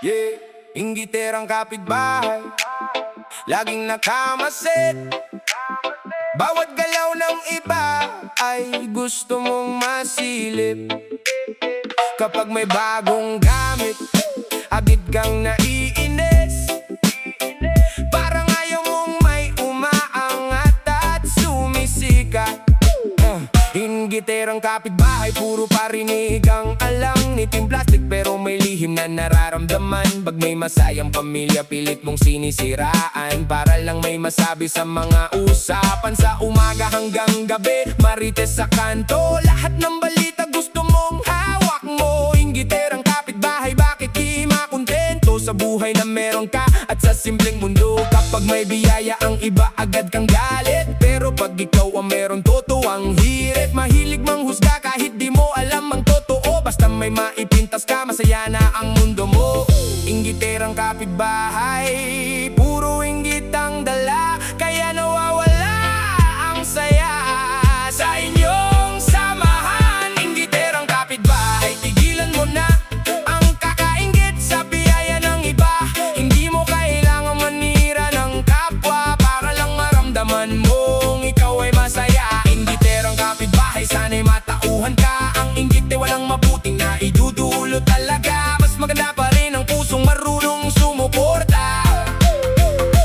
Yeah, inggiterang kapitbahay, laging nakamasid. Bawat galaw ng iba ay gusto mong masilip. Kapag may bagong gamit, agad kang naiinis. Parang ayaw mong may umaangat at sumisikat. Inggiterang kapitbahay, puro parinig ang alam. Nitim plastic pero may lihim na nararamdaman. Pag may masayang pamilya, pilit mong sinisiraan para lang may masabi sa mga usapan. Sa umaga hanggang gabi, marites sa kanto, lahat ng balita gusto mong hawak mo. Inggiterang kapitbahay, bakit di makontento sa buhay na meron ka at sa simpleng mundo? Kapag may biyaya ang iba, agad kang galit. Pero pag ikaw ang meron, totoo ang hirit. Mahilig manghusga kahit di mo alam ang totoo. Basta may maipintas ka, masaya na ang mundo mo. Inggiterang kapitbahay, puro inggit ang dala, kaya nawawala ang saya sa inyong samahan. Inggiterang kapitbahay, tigilan mo na ang kakainggit sa biyaya ng iba. Hindi mo kailangan manira ng kapwa para lang maramdaman mong ikaw ay masaya. Inggiterang kapitbahay, sana'y matauhan ka. Ang inggit ay walang mabuting na idudulot talaga. Mas maganda pa rin ang pusong marunong sumuporta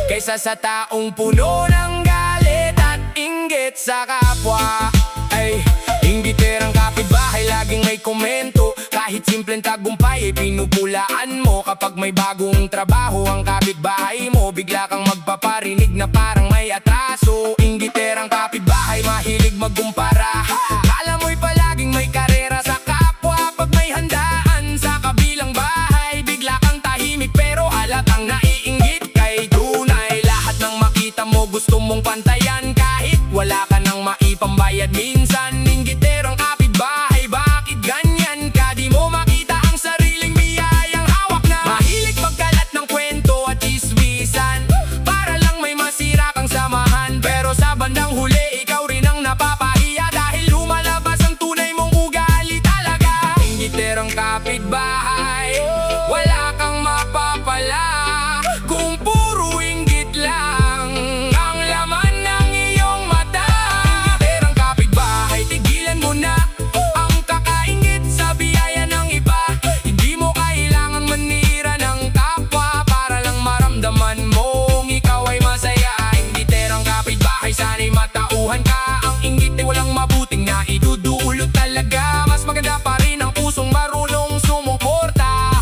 kaysa sa taong puno ng galit at inggit sa kapwa. Ay, inggiterang kapitbahay, laging may komento. Kahit simpleng tagumpay ay pinupulaan mo. Kapag may bagong trabaho ang kapitbahay mo, bigla kang magpaparinig na parang may atraso. Inggiterang kapitbahay, mahilig magkumpara. Kala mo'y palaging may karera sa kapwa. Pag may handaan sa kabilang bahay, bigla kang tahimik pero halatang naiinggit kay tunay. Lahat ng makita mo gusto mong pantayan kahit wala ka nang maipambayad minsan. Inggiterang kapitbahay, bakit ganyan ka? Di mo makita ang sariling biyayang hawak na. Mahilig magkalat ng kwento at iswisan para lang may masira kang samahan. Pero sa bandang huli, ikaw rin ang napapahiya dahil lumalabas ang tunay mong ugali talaga. Inggiterang kapitbahay, wala kang mapapala kung puro inggit lang ang laman ng iyong mata. Inggiterang kapitbahay, tigilan mo na ang kakainggit sa biyaya ng iba. Hindi mo kailangan manira ng kapwa para lang maramdaman mong ikaw ay masaya. Inggiterang kapitbahay, sana'y matauhan ka. Ang inggit ay walang mabuting na idudulot talaga. Mas maganda pa rin ang pusong marunong sumuporta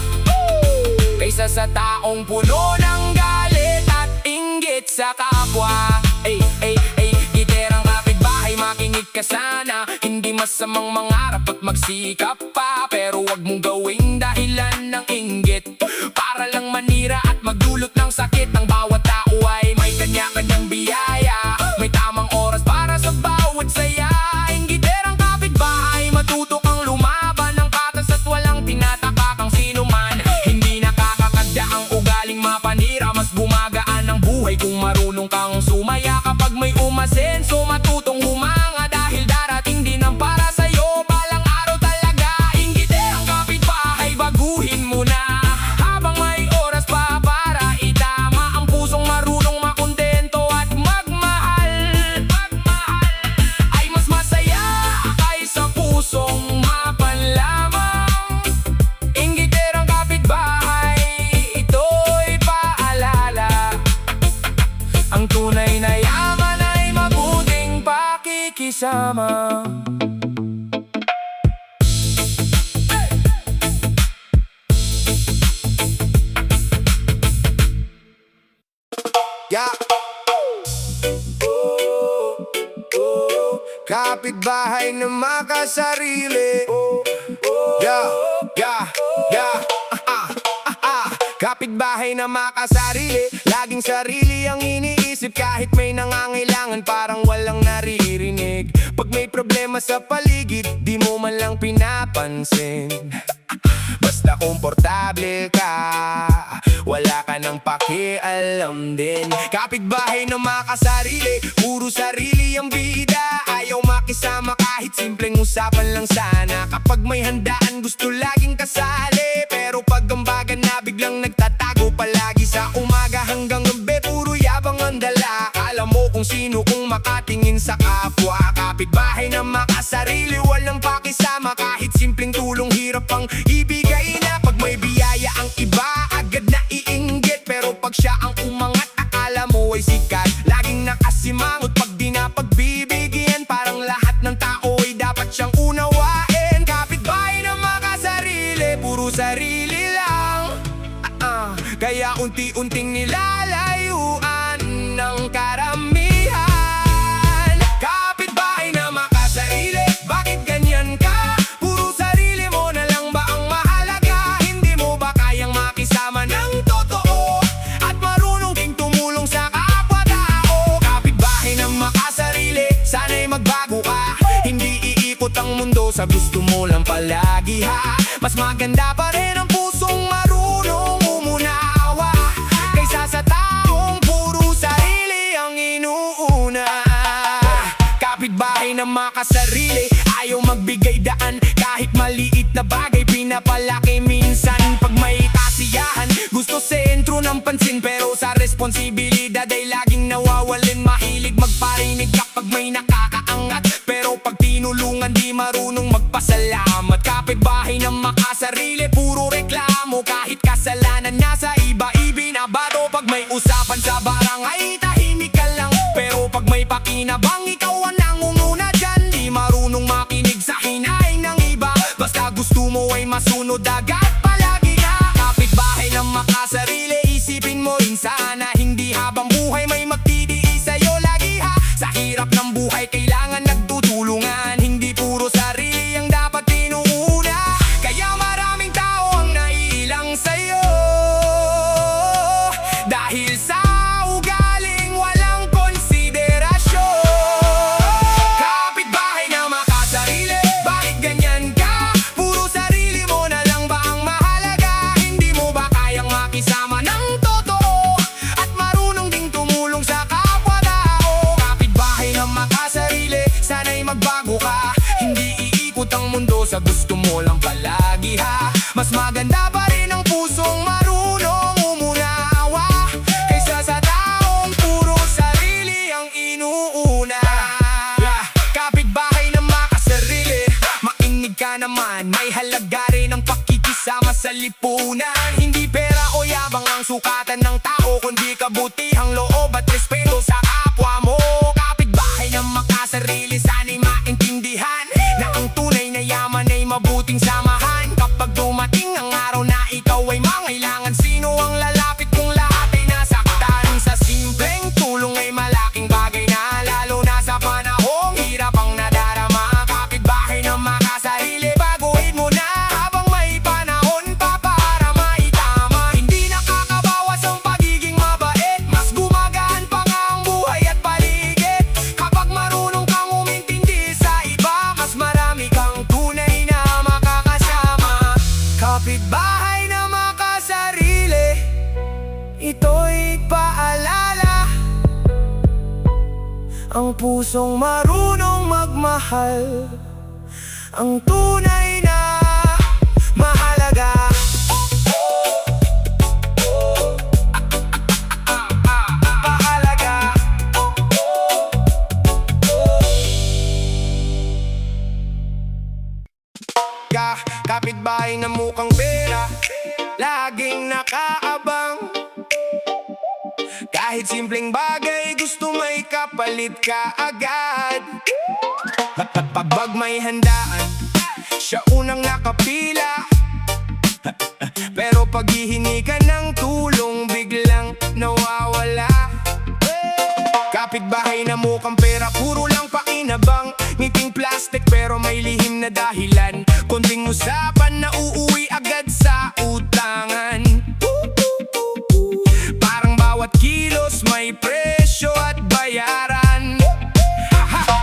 kaysa sa taong puno ng galit at inggit sa kapwa. Ay, ay, ay, inggiterang kapitbahay, makinig ka sana. Hindi masamang mangarap at magsikap pa, pero wag mong gawing dahilan ng inggit para lang manira at magdulot ng sakit. Ang bawat tao ay may kanya-kanyang biyaya, may tamang oras para sa bawat saya. Inggiterang kapitbahay, matuto kang lumaban ng patas at walang tinataka kang sino man. Hindi nakakakadya ang ugaling mapanira, mas gumagaan ang buhay kung marunong kang sumaya. Kapag may umasenso, matutong humanga dahil darating din ang para sa'yo balang araw talaga. Inggiterang kapitbahay, baguhin mo na habang may oras pa para itama ang pusong marunong makontento at magmahal. Ay mas masaya kaysa pusong mapanlamang. Inggiterang kapitbahay, ito'y paalala. Ang tunay na yaman ay mabuting pakikisama. Yeah. Kapitbahay na makasarili. Yeah, yeah, yeah. Kapitbahay na makasarili, laging sarili ang iniisip. Kahit may nangangailangan, parang walang naririnig. Pag may problema sa paligid, di mo man lang pinapansin. Basta komportable ka, wala ka nang pakialam din. Kapitbahay na makasarili, puro sarili ang bida. Ayaw makisama kahit simpleng usapan lang sana. Kapag may handaan, gusto laging kasali. Pero pag ambagan na biglang nagtatago palagi sa umaga hanggang gabi, puro yabang ang dala. Alam mo kung sino kung makatingin sa kapwa. Kapitbahay na makasarili, walang pakisama. Kahit simpleng tulong hirap pang ibigay na. Pag may biyaya ang iba, agad na iinggit. Pero pag siya ang umangat, akala mo ay sikat. Laging nakasimangot pag di na pagbibigyan. Parang lahat ng tao ay dapat siyang unawain. Kapitbahay na makasarili, puro sarili lang. Kaya unti-unting nilalayuan ng karamihan. Kapitbahay na makasarili, bakit ganyan ka? Puro sarili mo na lang ba ang mahalaga? Hindi mo ba kayang makisama ng totoo? At marunong ding tumulong sa kapwa-tao? Kapitbahay na makasarili, sana'y magbago ka. Hindi iikot ang mundo sa gusto mo lang palagi ha. Mas maganda pa rin ang pusong marunong umunawa, kaysa sa taong puro sarili ang inuuna. Kapitbahay na makasarili, ayaw magbigay daan. Kahit maliit na bagay, pinapalaki minsan. Pag may kasiyahan, gusto sentro ng pansin. Pero sa responsibilidad ay laging nawawalin. Mahilig magparinig kapag may nakakaangat, pero pag tinulungan di marunong magpasalamat. Kapitbahay na makasarili, puro reklamo. Kahit kasalanan nasa iba, ibinabato. Pag may usapan sa barangay, tahimik ka lang. Pero pag may pakinabang, ikaw ang nangunguna dyan. Di marunong makinig sa hinaing ng iba. Basta gusto mo ay masunod agad palagi ka. Kapitbahay na makasarili, isipin mo rin sana. Hindi habang buhay may magtitiis sa'yo lagi ha. Sa hirap ng buhay kailangan nagtutulungan. Hindi puro sarili ang dapat tinuuna. Kaya maraming tao ang naiilang sa'yo, dahil sa ugaling walang konsiderasyon. Kapitbahay na makasarili, bakit ganyan ka? Puro sarili mo na lang ba ang mahalaga? Hindi mo ba kayang makisama ng totoo? At marunong ding tumulong sa kapwa-tao? Kapitbahay na makasarili, sana'y magbago ka. Hindi iikot ang mundo sa gusto mo lang palagi ha. Mas maganda pa rin ang pusong marunong umunawa, kaysa sa taong puro sarili ang inuuna. Kapitbahay na makasarili, mainig ka naman. May halaga rin ang pakikisama sa lipunan. Hindi pera o yabang ang sukatan ng tao, kundi kabutihang loob at respeto sa kapwa mo. Kapitbahay na makasarili, sana'y maintindihan na ang tunay na yaman ay mabuting samahan. Kapag dumating ang araw na ikaw ay mangailangan, sino ang lalapit kung lahat ay nasaktan? Sa simpleng tulong ay malaking bagay na, lalo na sa panahong hirap ang nadarama. Kapitbahay na makasarili, baguhin mo na habang may panahon pa para maitama. Hindi nakakabawas ang pagiging mabait, mas gumagaan pa nga ang buhay at paligid. Kapag marunong kang umintindi sa iba, mas marami kang tunay na makakasama. Kapitbahay na makasarili, ito'y paalala. Ang pusong marunong magmahal, ang tunay na mahalaga. Mahalaga. Kapitbahay na mukhang pera, laging nakaabang. Kahit simpleng bagay, gusto may kapalit ka agad. Pag may handaan, siya unang nakapila. Pero pag hihingi ka ng tulong, biglang nawawala. Kapitbahay na mukhang pera, puro lang pakinabang. Ngiting plastic pero may lihim na dahilan. Konting usapan na uuwi agad sa utangan. Parang bawat kilos may presyo at bayaran.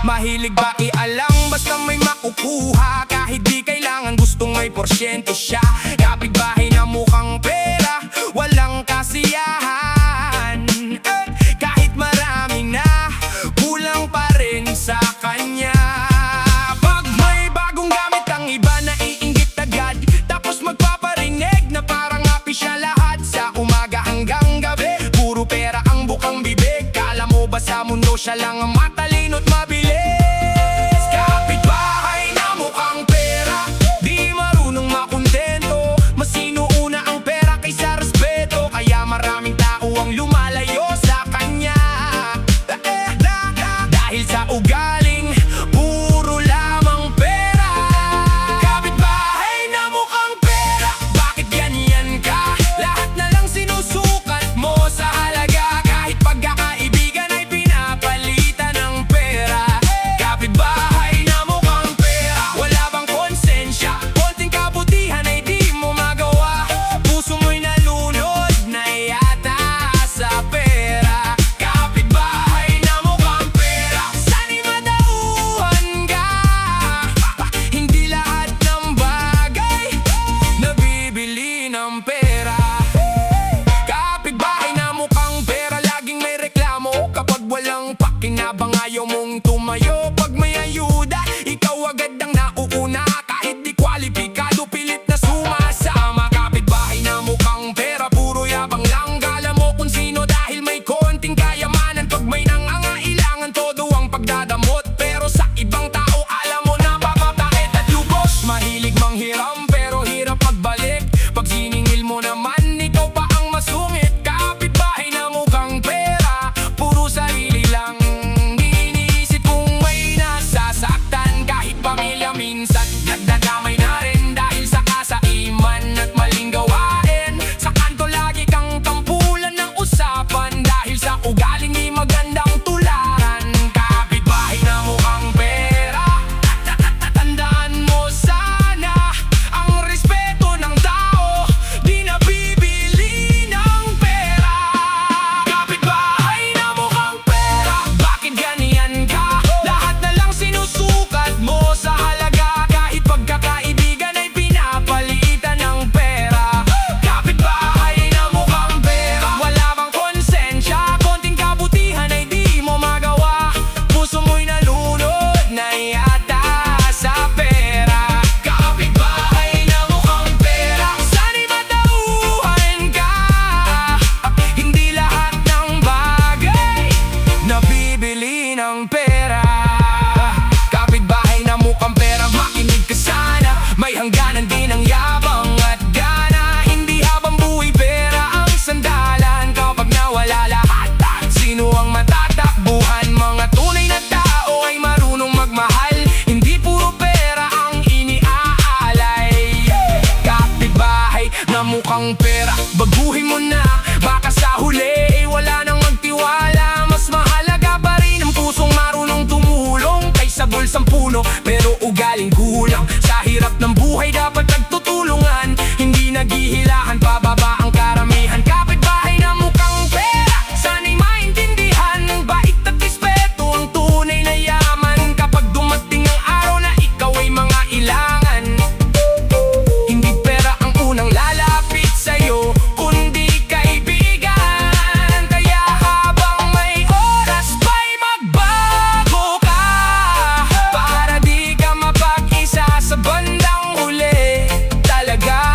Mahilig pakialam basta may makukuha. Kahit di kailangan gustong may porsyento siya. Kapitbahay na mukhang pera, walang kasiyahan. Kahit marami na, kulang pa rin sa kanya. Pag may bagong gamit ang iba naiinggit agad, tapos magpaparinig na parang happy siya lahat. pero siya lang ang matalino't mabilis. Kapitbahay na mukhang pera, di marunong makontento, mas sinuuna ang pera kaysa respeto, kaya maraming tao ang lumalayo sa kanya. Dahil sa ugaling puro lamang pera. Kapitbahay na mukhang pera, bakit ganyan ka? Lahat na lang sinusukat mo sa halaga, kahit pagkakaibigan ay pinapalitan ng pera. Kapitbahay na mukhang pera, wala bang konsensya? Konting kabutihan ay di mo magawa, puso mo'y nalunod na yata sa pera. Kapitbahay na mukhang pera, sana'y madauhan ka. Hindi lahat ng bagay nabibili ng pera. Kapitbahay na mukhang pera, laging may reklamo kapag walang pakinabang, ayaw mong tumayo pag may ayuda, ikaw agad ang nauuna, kahit di kwalipikado pilit na sumasama. Kapitbahay na mukhang pera, puro yabang lang, gala mo kung sino dahil may konting kayamanan. Pag may nangangailangan, todo ang pagdadamot, pero sa ibang tao alam mo na papapait at lubos. Mahilig manghiram pero hirap magbalik, pag siningil mo naman ikaw pa ang masungit. Kapitbahay na mukhang pera, puro sarili lang iniisip, kung may nasasaktan kahit pamilya minsan nagdadamay na rin dahil sa kasaiman at maling gawain. Sa kanto lagi kang tampulan ng usapan dahil sa ugaling di magandang tularan. Kapitbahay na mukhang pera, tandaan mo sana, ang respeto ng tao di nabibili ng pera. Kapitbahay na mukhang pera, bakit ganyan ka? Lahat na lang sinusukat mo sa halaga, kahit pagkakaibigan ay pinapalitan ng pera. Kapitbahay na mukhang pera, wala bang konsensya? Konting kabutihan ay di mo magawa, puso mo'y nalunod na yata sa pera. Kapitbahay na mukhang pera, sana'y matauhan ka. Hindi lahat ng bagay nabibili ng pera. Kapitbahay na mukhang pera, makinig ka sana, may hangganan din ang yabang at gana. Hindi habang buhay pera ang sandalan, kapag nawala lahat, sino ang matatakbuhan? Mga tunay na tao ay marunong magmahal, hindi puro pera ang iniaalay. Kapitbahay na mukhang pera, baguhin mo na, baka sa huli wala nang magtiwala. Mas mahalaga pa rin ang pusong marunong tumulong kaysa bulsang puno pero ugaling kulang. Sa hirap ng buhay dapat nagtutulungan, hindi naghihilahan pababa ang karamihan. Kapitbahay na mukhang pera, sana'y maintindihan, bait at respeto ang tunay na yaman. Kapag dumating ang araw na ikaw ay mga ilangan, hindi pera ang unang lalapit sa'yo, kundi kaibigan. Kaya habang may oras pa'y magbago ka, para di ka mapag-isa sa bandang huli talaga.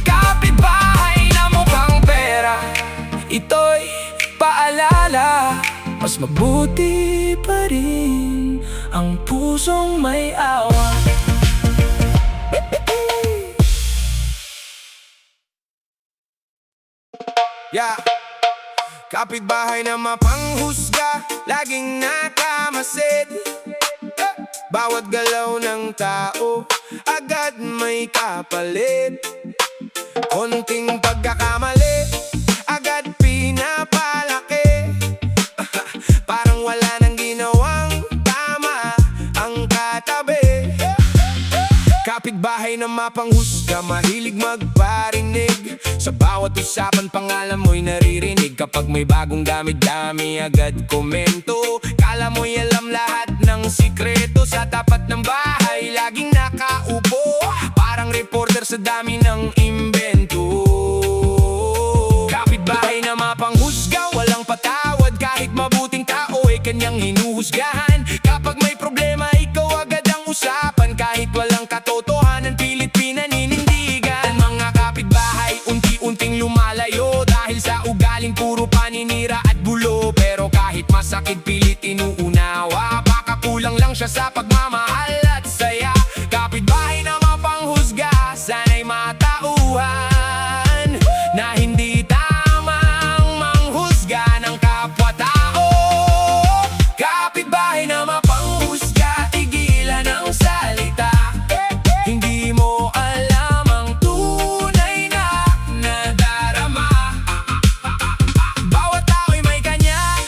Kapitbahay na mukhang pera, ito'y paalala, mas mabuti pa rin ang pusong may awa. Yeah. Kapitbahay na mapanghusga, laging nakamasid, bawat galaw ng tao agad may kapalit. Konting pagkakamali agad pinapalaki, parang wala nang ginawang tama ang katabi. Kapitbahay na mapanghusga, mahilig magparinig, sa bawat usapan pangalan mo'y naririnig. Kapag may bagong gamit, dami agad komento, kala mo'y alam lahat ng sikreto. Sa tapat ng bahay, laging nakaupo, parang reporter sa dami ng imbento. Kapitbahay na mapanghusga, walang patawad, kahit mabuting tao ay kanyang hinuhusgahan. Kapag may problema, ikaw agad ang usapan, kahit walang katotohanan, pilit pinaninindigan. Mga kapitbahay, unti-unting lumalayo dahil sa ugaling puro paninira at bulo, pero kahit masakit, pilit na hindi tamang manghusga ng kapwa-tao. Kapitbahay na mapanghusga, tigilan ang salita. Hindi mo alam ang tunay na nadarama. Bawat tao'y may kanyang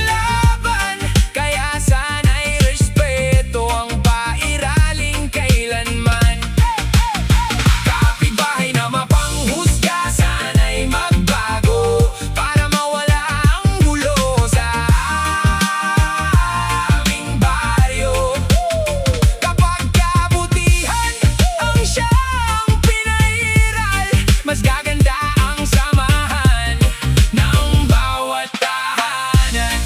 laban, kaya sana'y respeto ang pairaling kailanman. Kapitbahay na mapanghusga, sana'y magbago para mawala ang gulo sa aming baryo. Kapag kabutihan ang siyang pinairal, mas gaganda ang samahan ng bawat tahanan.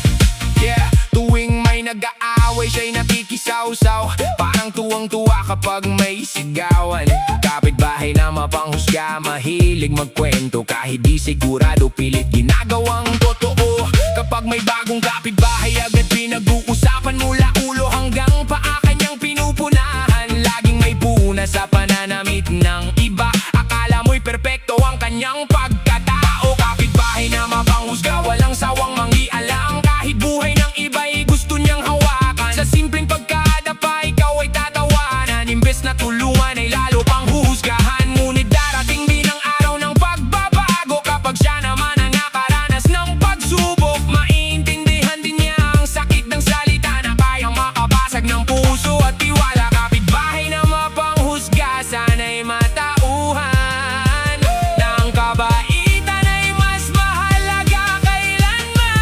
Yeah, tuwing may nag-aaway, siya'y nakikisawsaw, parang tuwang-tuwa kapag may sigawan. Kapitbahay na mapanghusga, mahilig magkwento, kahit di sigurado pilit ginagawang totoo. Kapag may bagong kapitbahay, agad pinag-uusapan mula ulo hanggang paa kanyang pinupunahan. Laging may puna sa pananamit ng iba, akala mo'y perpekto ang kanyang pagkatao. Kapitbahay na mapanghusga, walang sawang mangialam, kahit buhay ng iba'y gusto niyang hawakan. Sa simpleng pagkadapa, ikaw ay tatawanan, imbes na tulungan ay lalo pang huhusgahan. Ngunit darating din ang araw ng pagbabago, kapag siya naman ang nakaranas ng pagsubok. Maiintindihan din niya ang sakit ng salita na kayang makabasag ng puso at tiwala. Kapitbahay na mapanghusga, sana'y matauhan ng kabaitan ay mas mahalaga kailanman.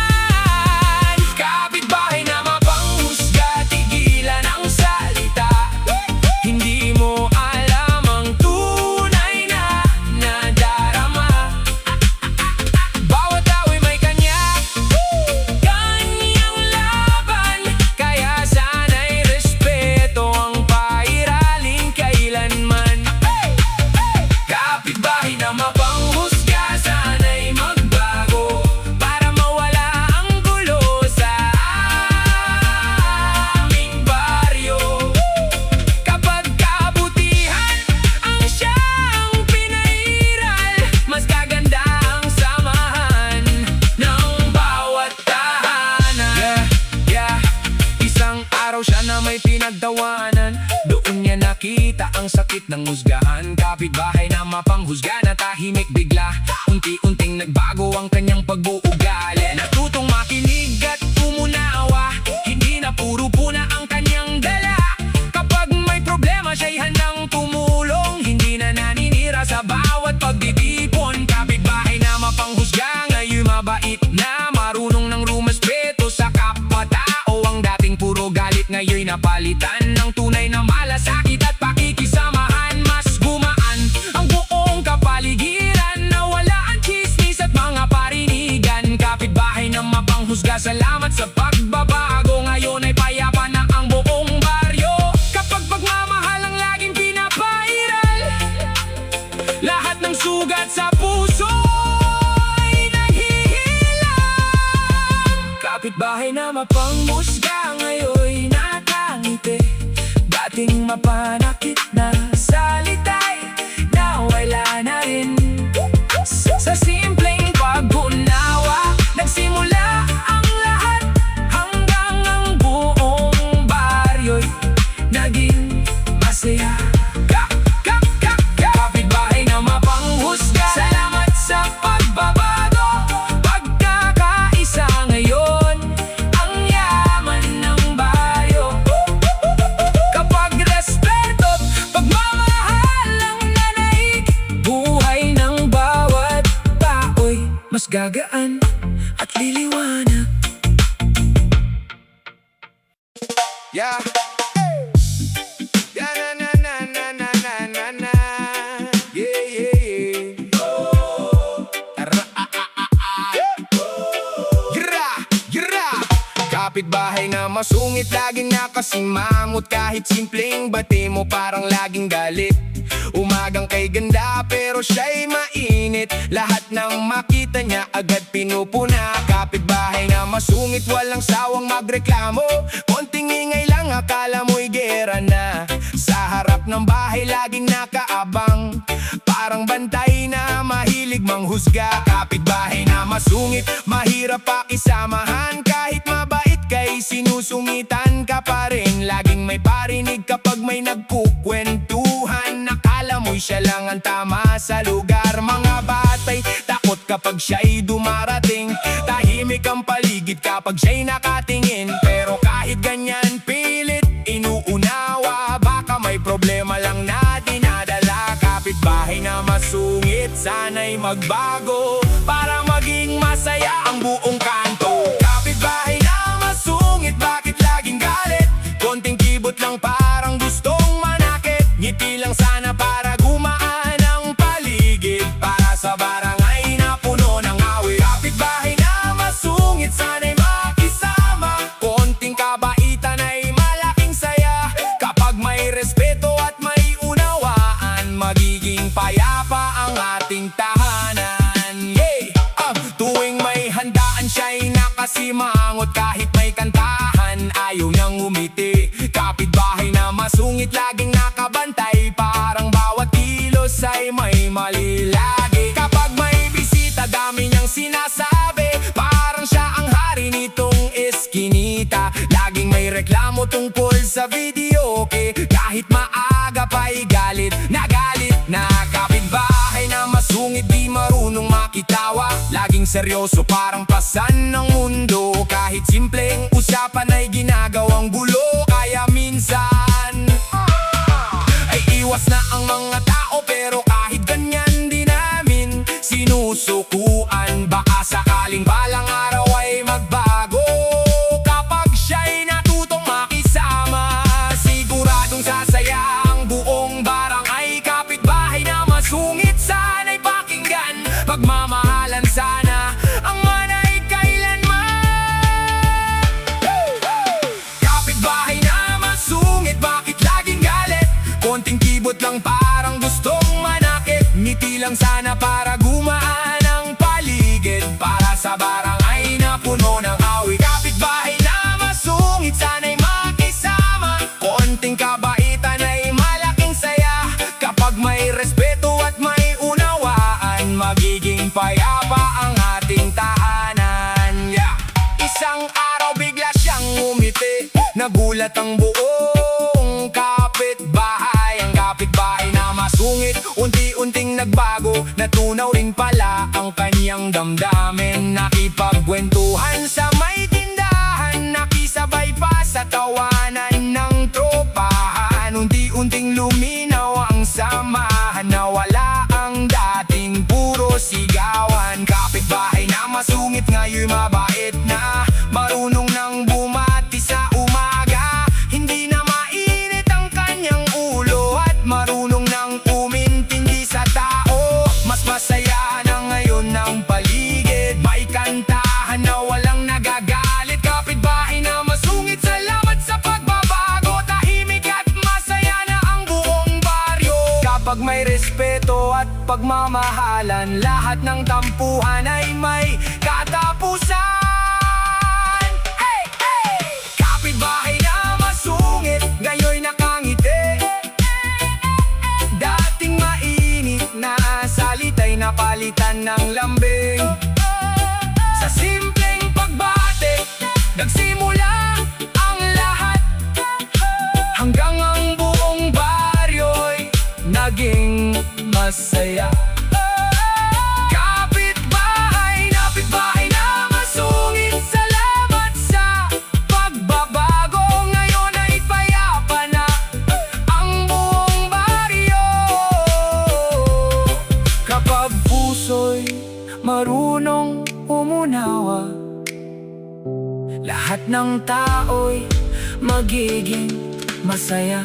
Kapitbahay na mapanghusga, tigilan ang salita. Hindi mo alam ang tunay na nadarama. Bawat tao'y may kanyang laban, kaya sana'y respeto ang pairaling kailanman. Kapitbahay na mapanghusga, sana'y magbago para mawala ang gulo sa aming baryo. Kapag kabutihan ang siyang pinairal, mas gaganda ang samahan ng bawat tahanan. Yeah, isang araw siya na may pinagtawanan, doon niya nakita ang sakit ng husgahan. Kapitbahay na mapanghusga, na tahimik bigla, unti-unting nagbago ang kanyang pag-uugali. Natutong makinig at umunawa, hindi na puro puna ang kanyang dala. Kapag may problema, siya'y handang tumulong, hindi na naninira sa bawat pagtitipon. Kapitbahay na mapanghusga, ngayon mabait na, marunong ng rumaspeto sa kapwa-tao. Ang dating puro galit, ngayon napalitan ng tunay na malasakit at pakikisamahan. Mas gumaan ang buong kapaligiran, nawala ang chismis at mga parinigan. Kapitbahay na mapanghusga, salamat sa pagbabago, ngayon ay payapa na ang buong baryo. Kapag pagmamahal ang laging pinapairal, lahat ng sugat sa puso ay naghihilang. Kapitbahay na mapanghusga, ngayon nakangiti, dating mapanakit na salita'y nawala na rin. Sa simpleng pag-unawa, nagsimula ang lahat, hanggang ang buong baryo'y naging masaya. Kapitbahay na mapanghusga, salamat sa pagbabago, pagkakaisa ngayon ang yaman ng baryo. Kapag respeto't pagmamahal ang nanaig, buhay ng bawat tao'y mas gagaan at liliwanag. Yeah. Yeah, na na na na na na na na. Yeah, yeah, yeah. Oh. Tara, Gira, gira. Kapitbahay na masungit, laging nakasimamot, kahit simpleng bati mo parang laging galit. Umagang kay ganda pero siya'y mainit, lahat ng makita niya agad pinupuna. Kapitbahay na masungit, walang sawang magreklamo, konting ingay lang akala mo'y gera na. Sa harap ng bahay laging nakaabang, para parang bantay na mahilig manghusga. Kapitbahay na masungit, mahirap pakisamahan. Kahit mabait kay sinusungitan ka pa rin. Laging may parinig kapag may nagkukwentuhan. Nakala mo'y siya lang ang tama sa lugar. Mga batay takot kapag siya'y dumarating. Tahimik ang paligid kapag siya'y nakatingin. Pero kahit ganyan pilit inuunawa. Baka may problema lang na dinadala. Kapitbahay na masungit, sana'y magbago para maging masaya ang buong kanto. Kapitbahay na masungit, bakit laging galit? Konting kibot lang parang gustong manakit. Ngiti lang sana para gumaan ang paligid. Para sa barangay na puno ng awit. Kapitbahay na masungit, sana'y makisama. Konting kabaitan ay malaking saya. Kapag may respeto at may unawaan, magiging payapa ang ating tahanan. Tuwing may handaan siya'y nakasimangot. Kahit may kantahan, ayaw niyang umiti. Kapitbahay na masungit, laging nakabantay. Parang bawat kilos ay may mali lagi. Kapag may bisita, dami niyang sinasabi. Parang siya ang hari nitong eskinita. Laging may reklamo tungkol sa video, okay? Kahit maaga pa'y galit na kapitbahay na masungit, di marunong makitawa. Laging seryoso, parang pasan ng mundo. Kahit simpleng usapan ay ginagawang gulo. Kaya minsan ay iwas na ang mga tao. Pero kahit ganyan di namin sinusukuan. Baka sakaling balang araw ay magbago. Kapag siya'y natutong makisama, siguradong sasaya ang buong barangay. Kapitbahay na masungit, sana'y pakinggan. Pagmamahalan sana ang manay kailanman. Kapitbahay na masungit, bakit laging galit? Konting kibot lang parang gustong manakit. Ngiti lang sana para gumaan ang paligid. Para sa barangay na puno ng awit. Kapitbahay na masungit, sana'y makisama. Konting kabaitan ay malaking saya. Kapag may respeto at may unawaan, magiging payapa ang ating tahanan. Isang araw bigla siyang umiti. Nagulat ang buong kapitbahay. Ang kapitbahay na masungit, unti-unting nagbago. Natunaw rin pala ang kanyang damdamin. Nakipagkwentuhan sa may tindahan. Nakisabay pa sa tawanan ng tropahan. Unti-unting luminaw ang samahan. Nawala ang dating puro sigawan. Kapitbahay na masungit, ngayon mabait na. Marunong nang bumati sa umaga. Hindi na mainit ang kanyang ulo. At marunong nang umintindi sa tao. Mas masaya na ngayon ang paligid. May kantahan na walang nagagalit. Kapitbahay na masungit, salamat sa pagbabago. Tahimik at masaya na ang buong baryo. Kapag may respeto at pagmamahalan, lahat ng tampuhan ay may katapusan. Kapitbahay na masungit, ngayon nakangiti. Dating mainit na salita'y napalitan ng lambing. Sa simpleng pagbate, nagsimula ang lahat. Hanggang ang buong baryo'y naging masaya. Kapitbahay na masungit, salamat sa pagbabago. Ngayon ay payapa na ang buong baryo. Kapag puso'y marunong umunawa, lahat ng tao'y magiging masaya.